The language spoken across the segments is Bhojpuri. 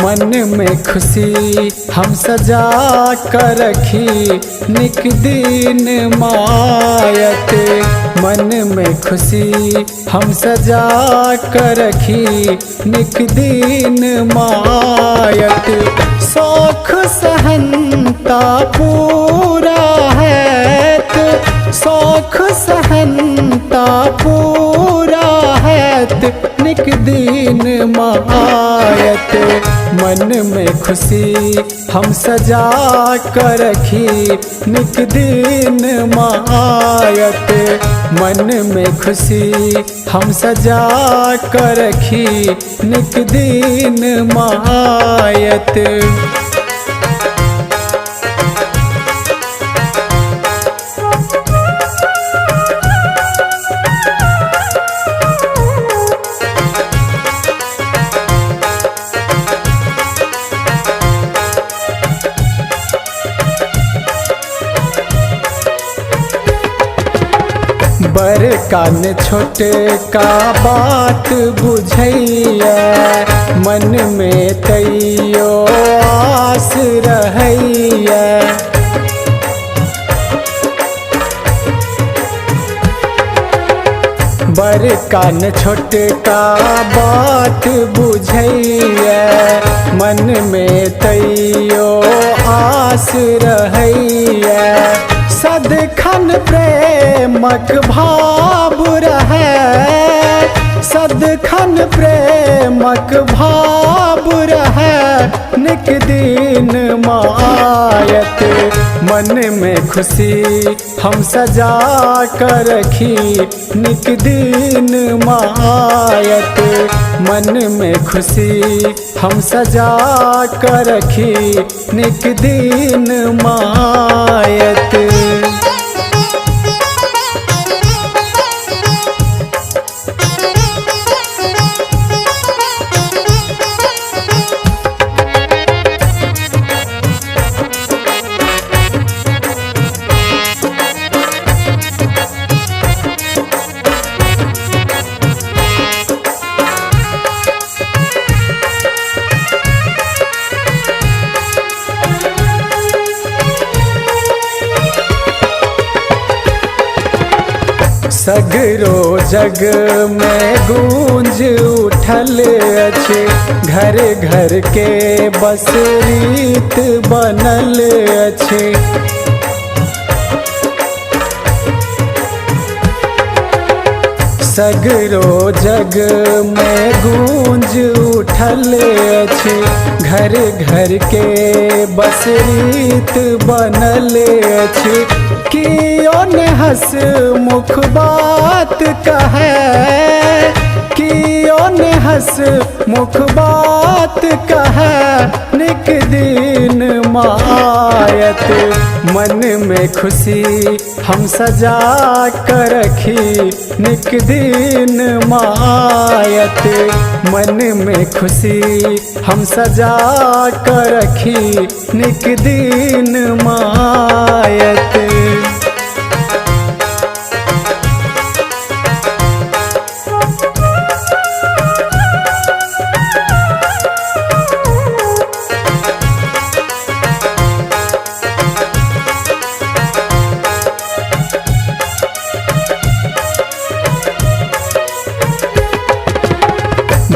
मन में खुशी हम सजा कर रखी निक दिन मायत। मन में खुशी हम सजा कर रखी निक दिन मायत। शौख सहनता पूरा है तो शौख सहनता पूरा है निक दिन मायत। मन में खुशी हम सजा कर रखी निक दिन मायत। मन में खुशी हम सजा कर रखी निक दिन मायत। बड़का ने छोटे का बात बुझैया मन में तैयो आस रहैया। बड़का ने छोटे का बात बुझैया मन में तैयो आस रहैया। सदखन प्रेमक भाव रहे सदखन प्रेमक भाव रहे निक दिन मायत। मन में खुशी हम सजा कर रखी निक दिन मायत। मन में खुशी हम सजा कर रखी निक दिन मायत। सगरो जग में गूंज उठल अच्छे घर घर के बस रीत बनल अच्छे। सगरो जग में गूंज उठल अच्छे घर घर के बस रीत बनल अच्छे। कियो ने हंस मुख बात कहे कियो ने हंस मुख बात कहे निक दिन मायत। मन में खुशी हम सजा कर रखी निक दिन मायत। मन में खुशी हम सजा कर रखी निक दिन मायत।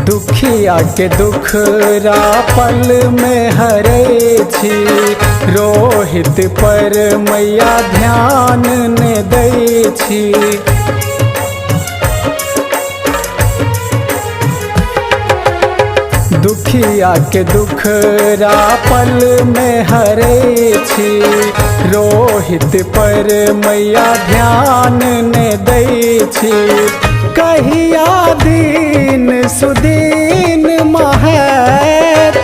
दुखिया के दुखरा पल में हरे छी रोहित पर मैया ध्यान ने दै छी। दुखिया के दुखरा पल में हरे छी रोहित पर मैया ध्यान ने दै छी। कहिया दीन सुदीन महत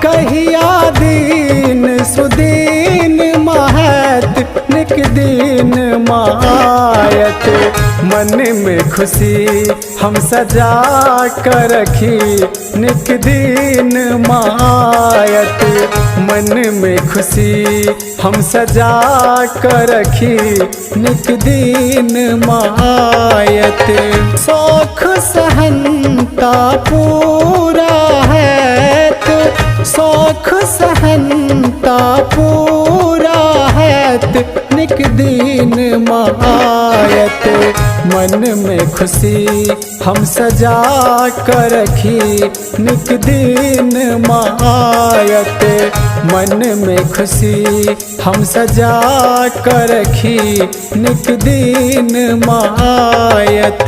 कहिया दीन सुदीन महत निक दिन मायत। मन में खुशी हम सजा कर रखी निक दिन मायत। मन में खुशी हम सजा कर रखी निक दिन मायत। शौख सहनता पूरा है तो शौख सहनता पूरा हैत निक दिन मायत। मन में खुशी हम सजा कर रखी निक दिन मायत। मन में खुशी हम सजा कर रखी निक दिन मायत।